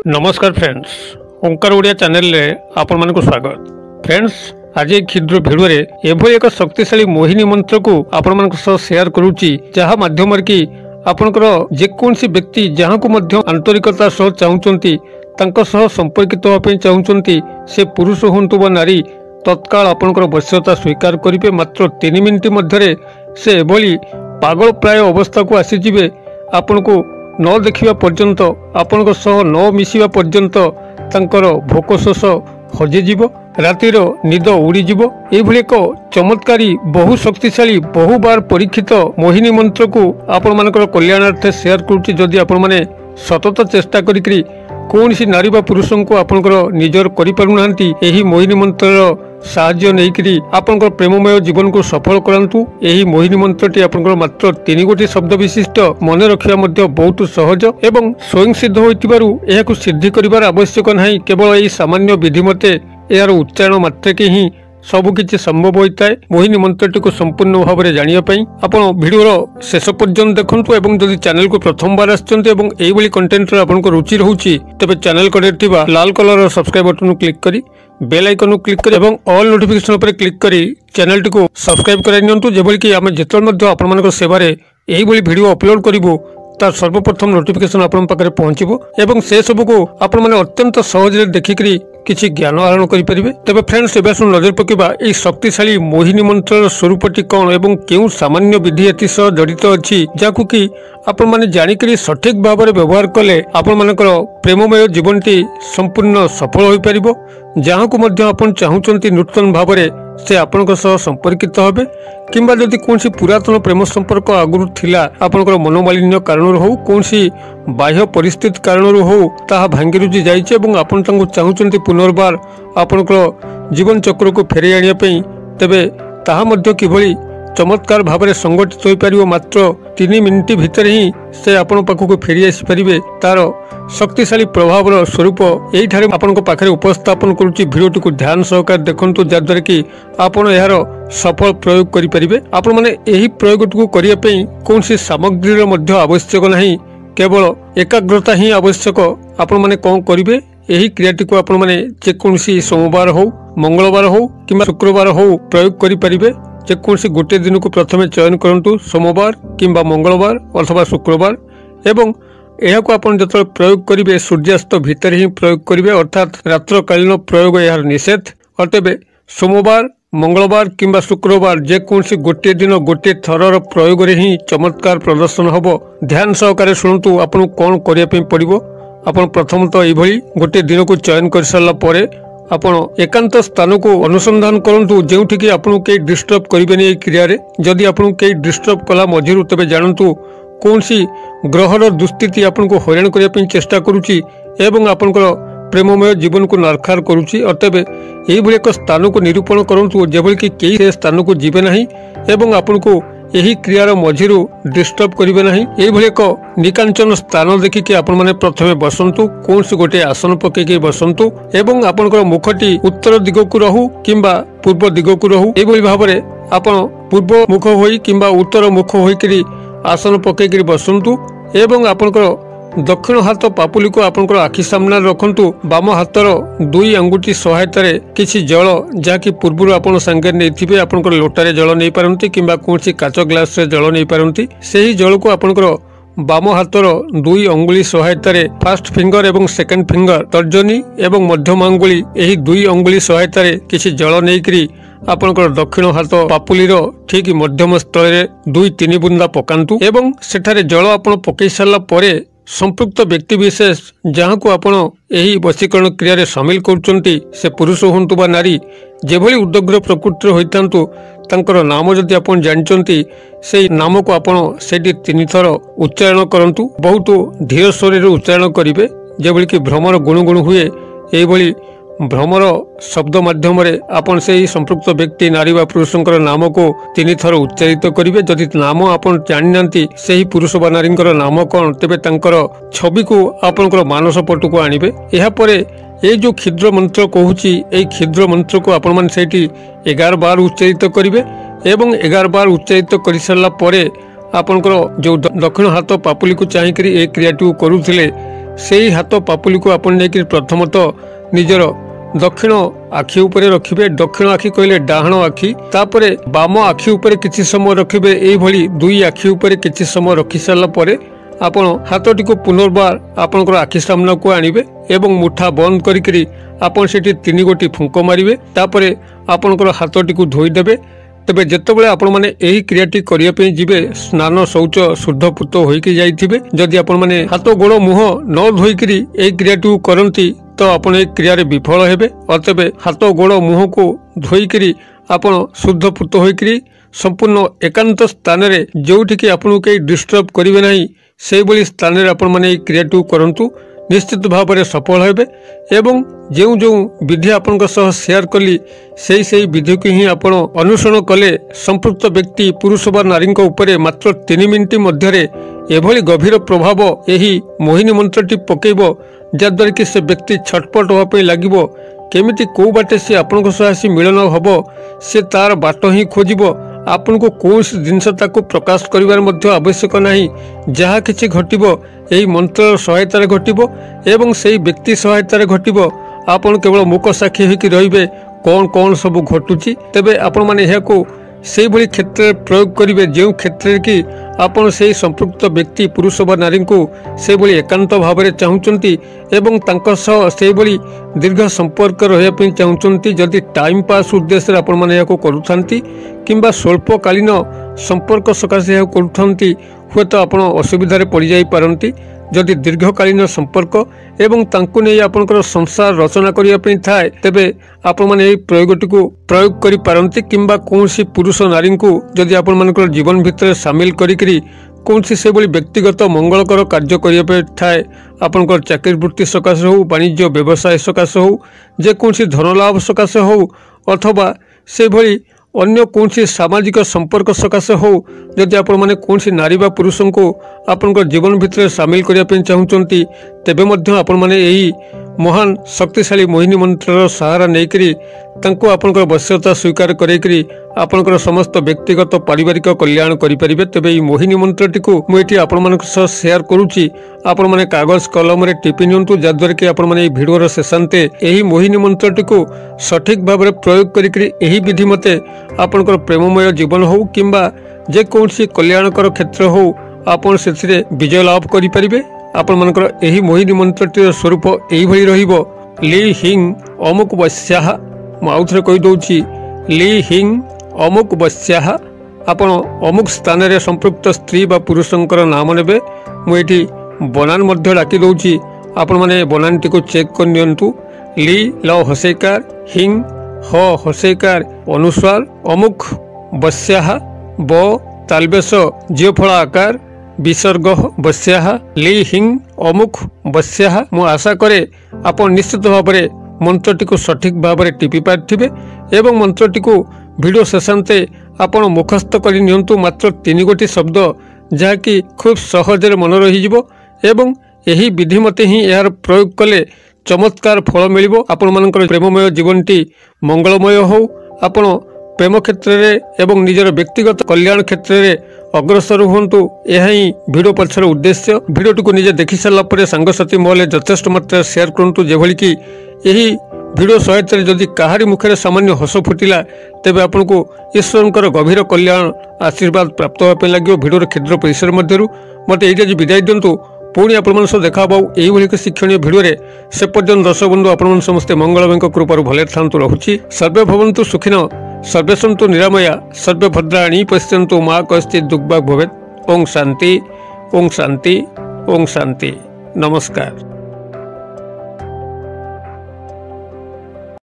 नमस्कार फ्रेंड्स, ओंकार ओडिया चैनल रे आपण मानक स्वागत। फ्रेंड्स, आज एक क्षुद्र भिडियो रे एभली एक शक्तिशाली मोहिनी मंत्र को आपण मानक सह शेयर करूची, जहा माध्यम रे कि आपनकर जेकोसी व्यक्ति जहाँ को मध्य आंतरिकता सह चाहूचंती तांको सह संपर्कित होवा पे चाहूचंती, से पुरुष होंतु व नारी तत्काल आपनकर वश्यता स्वीकार करिवे। मात्र 3 मिनिट मध्यरे से एभली पागल प्राय अवस्था को आसी जिवे। आपन को न देखिबा पर्यंत, आपनक सह न मिसिबा पर्यंत तांकर भोक शोष हजिजिव, रातिर निद उड़ीजिव। एभली एक चमत्कारी बहु शक्तिशाली बहु बार परीक्षित मोहिनी मंत्र को आपण मानकर कल्याणार्थे शेयर करूची। जदि आपण माने सतत चेष्टा करिकरी कौन सी नारी बा पुरुष को आपनकर निजर करि पारु नांती, एही मोहिनी मंत्र साहाय्य नैकरी आपनकर प्रेममय जीवन को सफल करंतु। एही मोहिनी मंत्रटी आपनकर मात्र 3 गोटी शब्द विशिष्ट, मन रखिया मध्ये बहुत सहज एवं स्वयं सिद्ध होइतिबारु एहाकु सिद्धि करिवार आवश्यक नाही। केवल एही सामान्य विधि मते यार उच्चारण मात्र के ही सबकि संभव होता है। मोहिनी मंत्रटी को संपूर्ण भाव में जानापी आपण भिडियो शेष पर्यंत देखंतु एवं जदि चैनल को प्रथम बार आछंती एवं एई भली कंटेंट रे आपनको रुचि रहउची, तबे चैनल कड़े थिबा लाल कलर सब्सक्राइब बटन क्लिक करी बेल आइकन क्लिक करी एवं ऑल नोटिफिकेशन पर क्लिक करी चैनल को सब्सक्राइब कराइ नियंतु, जेबोली कि आमे जेतल मध्ये आपण मानक सेवारे एई भली भिडियो अपलोड करिवो तार सर्वप्रथम नोटिफिकेशन आपण पाखरे पहुंचबो एवं से सब को आपण माने अत्यंत सहज रे देखिकरी किछि ज्ञान आहरण करि परिबे। तबे फ्रेंड्स, एबे सुन नजर पकेबा एई शक्तिशाली मोहिनी मंत्र स्वरूपटी कोन एवं केउ सामान्य विधि एति सह जड़ित अछि, जाकु कि आपण माने जानिकरी सठिक भाव में व्यवहार कले आपण मानकर प्रेममय जीवनटी संपूर्ण सफल होई परिबो। जहाँ को मध्य आपण चाहूचंती नूतन भाव में से आपनकर सह संपर्कित होबे, किंबा जदि कोनसी पुरातन प्रेम संपर्क आगुरु थिला आपनकर मनोमालिन्य कारण हो, कोनसी बाह्य परिस्थिति कारण हो, ताहा भांगी रुजी जाइछे एवं आपण तांको चाहूचंती पुनर्बार आपनकर जीवन चक्र को फेरै आनिया पई, तबे ताहा मध्य किभली चमत्कार भाव में संगठित हो पारिबो। मात्र 3 मिनिट भितर ही से आपण पाखक फेरी आसी परिबे। तार शक्तिशाली प्रभाव स्वरूप यही ठारे आपण पाखरे उपस्थापन करूची। भिडियोटी को ध्यान सहकार देखंतु, जद्वारा कि आपण यार सफल प्रयोग करि परिबे। आपण माने एही प्रयोगटी को करिया पई कोनसी सामग्रीर मध्य आवश्यक नाही, केवल एकाग्रता ही आवश्यक। आपण माने कोन करिवे, एही क्रियाटी को आपण माने जेकोसी सोमवार हो, मंगलवार हो किंबा शुक्रवार हो प्रयोग करि परिबे। जेकोसी गोटे दिन को प्रथमे चयन करंतु, सोमवार किंबा मंगलवार अथवा शुक्रवार, एवं यह आप जो प्रयोग करेंगे सूर्यास्त भितर ही प्रयोग करेंगे, अर्थात रात्रकालीन प्रयोग यार निषेध। अतएव सोमवार, मंगलवार किंबा शुक्रवार जेकोसी गोटे दिन गोटे थरर प्रयोग रे ही चमत्कार प्रदर्शन होबो। ध्यान सहकारे शुणु आपन कौन करने पड़ो। आपन प्रथमतः यही गोटे दिन को चयन कर सारा पर आपण एकांत स्थान को अनुसंधान करंतु, जेउठी कि आपन के डिस्टर्ब करिबेनी ए क्रिया रे। जदि आपन के डिस्टर्ब कला मझिरु, तबे जानंतु कौनसी ग्रहर दुस्थिति आपन को हैरान करिया पे चेष्टा करूची एवं आपनकर प्रेममय जीवन को नरखार करूची। अतएव एही भली एक स्थान को निरूपण करंतु, जेबल कि केही से स्थान को जीवे नाही एवं आपन को एही क्रियार मझिरु डिस्टर्ब करिवे नाही। एही भली एक निकांचन स्थान देखिके आपण माने प्रथमे बसंतु, कौनसी गोटे आसन पकेके बसंतु एवं आपनकर मुखटी उत्तर दिग को रहू किंबा पूर्व दिग को रहू। एही भली भाबरे आपण पूर्व मुख होई किंबा उत्तर मुख होइकरी आसन पकेकरी बसंतु एवं आपनकर दक्षिण हाथ पापुली को आपनकर आखि सामने रखंतु। बाम हाथर 2 अंगुठी सहायता किछि जल, जहाँकि पूर्व आपण संगे नैथिबे, आपनकर लोटारे जल नहीं पारंती किंबा कोनसी काच ग्लास रे जल नहीं पारंती। सेही जल को आपनकर बाम हाथर 2 अंगुली सहायता फर्स्ट फिंगर एवं सेकंड फिंगर तर्जनी एवं मध्यम अंगुली, एही 2 अंगुली सहायता किछि जल नैकरी आपनकर दक्षिण हाथ पापुलीर ठीक मध्यम स्थल रे 2-3 बुंदा पकांतु एवं सेठारे जल आपण पकई सारा परे संपृक्त व्यक्ति विशेष जहाँ को आपण एही वशीकरण क्रिया रे शामिल करूचंती, से पुरुष होंतु बा नारी, जेभली उद्ग्र प्रकृतिर होइतांतु, तांकर नाम जदि आपण जानचंती, से नाम को आपण सेठी 3 थर उच्चारण करंतु। बहुत धीर स्वर रे उच्चारण करिवे, जेभली कि भ्रमर गुणगुण हुए। एही भली भ्रमर शब्द माध्यम आपन से ही संपृक्त व्यक्ति नारी व पुरुषंकर नाम को 3 थर उच्चारित करिवे। जदि नाम आपन जानि नांती से ही पुरुष व नारींकर नाम कोन, तेबे तांकर छवि को आपनकर मानस पटु को आनिबे। एहा परे ए जो क्षुद्र मंत्र कहूची, ए क्षुद्र मंत्र को आपण मान सेठी 11 बार उच्चारित करिवे एवं 11 बार उच्चारित कर सारा परे आपणकर जो दक्षिण हाथ पापुली को चाहिए ए क्रियाटी करुले से ही हाथ पापुली को आपण नहीं प्रथमतः निजर दक्षिण आखि उपरे रखिबे। दक्षिण आखि कहले डाहाण आखि, तापरे बाम आखि उपरे किछि समय रखिबे। एई भली दुई आखि उपरे किछि समय रखि सारला परे आपण हाथटी को पुनर्बार आपणकर आखि सामना को आनिबे एवं मुठा बंद करिकरी आपण सेठी 3 गोटी फुंक मारिबे। तापरे आपणकर हाथटी को धोई देबे। तेबे जेतेबेले आपण माने एही क्रियाटी करिया पे जिबे स्नान शौच शुद्धपूत होइकी जाइथिबे। जदि आपण माने हाथ गोड़ मुह न धोइकरी एही क्रियाटी करंती तो आपण ए क्रिया रे विफल हेबे। अतबे हाथ गोड़ मुह को धोइकरी आपण शुद्धपूत होइकरी संपूर्ण एकांत स्थान रे जोठी कि आपन के डिस्टर्ब करिवे नाही सेही बली स्थान रे आपण माने ए क्रियाटी करंतु, निश्चित भाव में सफल हेबे। एवं जो जो विधि आपन शेयर कली से विधि को ही आपण अनुसरण कले संपृक्त व्यक्ति पुरुष बा नारी उपरे मात्र 3 मिनिट मध्य एभली गभीर प्रभाव यही मोहिनी मंत्रटी पकेब, जद्वारा कि से व्यक्ति छटपट होगापी लगे केमिति कौ बाटे सी आपन आसी मिलन हम सी तार बाट ही खोज आपन को कौन जिनस प्रकाश करिवार मध्य आवश्यक नहीं। जहाँ किछि घटिबो एही मंत्र सहायतार घटिबो एवं सेही व्यक्ति सहायतार घटिबो। आपन केवल मूक साक्षी होइकि रहिबे कौन कौन सब घटुची। तेबे आपण माने एहाको सेही भली क्षेत्र प्रयोग करिवे जो क्षेत्र की आपन सेही संपृक्त व्यक्ति पुरुष बा नारी को से भली एकांत भाव में चाहूचंती एवं तांको सह सेही भली दीर्घ संपर्क रहिया पे चाहूचंती। जदि टाइम पास उद्देश्य आपण माने एहाको करूथांती किंबा स्वल्पकालीन संपर्क सकाशे एहाको करूथांती हुए तो आपण असुविधा रे पड़ जाई पारंती। जदि दीर्घकालीन संपर्क एवं तांको नै आपनकर संसार रचना करिया पे थाए तेबे आपण माने एही प्रयोगटी को प्रयोग करि पारंती किंबा कोनसी पुरुष नारी को जदि आपण मानकर जीवन भितर शामिल करिकरी कोनसी से बली व्यक्तिगत मंगलकर कार्य करिया पे थाए आपनकर चाकरी वृत्ति सकाशे हो, वाणिज्य व्यवसाय सकाशे हो, जे कोनसी धन लाभ सकाशे हो अथवा से भली अन्य कौनसी सामाजिक संपर्क सकाशे हो, जदि आपण माने कौनसी नारी बा पुरुष को आपन जीवन भितर सामिल करने चाहूँगी तेबे मध्य आपण माने यही महान शक्तिशाली मोहिनी मंत्र सहारा नेकरी तांको आपनकर वश्यता स्वीकार करेकरी आपनकर समस्त व्यक्तिगत पारिवारिक कल्याण करिपारिबे। तेबे ई मोहिनी मंत्रटी को मुझे आपण मानक सह शेयर करूची। आपण माने कागज कलम रे टिपि नियंतु जद्वारा कि आपण माने भिडियोर शेषांते एही मोहिनी मंत्रटी को सठिक भाव में प्रयोग करिकरी एही विधि मते आपनकर प्रेममय जीवन हो किंबा जे कोनसी कल्याणकर क्षेत्र हो आपण सेथिरे विजय लाभ करिपारिबे। आपण मानकर एही मोहिनी मंत्रटीर स्वरूप एही भली रहिबो ली हिंग अमुक वस्याह। मु आउथरे कहि दउची ली हिंग अमुक वस्याह। आपण अमुक स्थान रे संपृक्त स्त्री बा पुरुषंकर नाम नेबे। मु एठी बनान मध्य डाकी दउची, आपण माने बनानटी को चेक कर नियंतु। ली ल हसेकार, हिंग ह हसेकार अनुस्वार, अमुक वस्याह ब तालबेश जियो फला आकार विसर्ग वस्याह ली हिंग अमुक वस्याह। मु आशा करे आपण निश्चित भाव में मंत्रटी को सठिक भाव में टिपि पार्थिबे एवं मंत्रटी को वीडियो शेषांते आपण मुखस्थ कर नियंतु। मात्र 3 गोटी शब्द जहाँकि खूब सहजरे मन रहीजिवो एवं यही विधि मते ही यार प्रयोग कले चमत्कार फल मिलिबो। आपण मानकर प्रेममय जीवनटी मंगलमय हो। आपण प्रेम क्षेत्र रे एवं निजर व्यक्तिगत कल्याण क्षेत्र रे अग्रसर हुंतु। यह ही भिडियो पछर उद्देश्य। भिडियोटी को निजे देखि सारा पर सांगसाथी महले यथेष्ट मात्रा शेयर करंतु जेभली कि यही भिडियो सहायता जदि काहारी मुखरे सामान्य हस फुटिला तेबे आपन को ईश्वरंकर गभीर कल्याण आशीर्वाद प्राप्त होपे लागियो। भिडियोर क्षुद्र परिसर मध्यरु मते एइटा जे विदाय दियंतु। पुणी आपण सह देखा यही एक शिक्षणीय भिडियो से पर्यंत दर्शक बंधु आपण समस्ते मंगलमय कृपार भले थांतु रहुछि। सर्वे भवन्तु सुखिनो सर्वे सन्तु निरामया सर्वे भद्राणि पश्यन्तु मा कश्चित् दुःखभाग् भवेत्। ओं शांति ओं शांति ओं शांति। नमस्कार।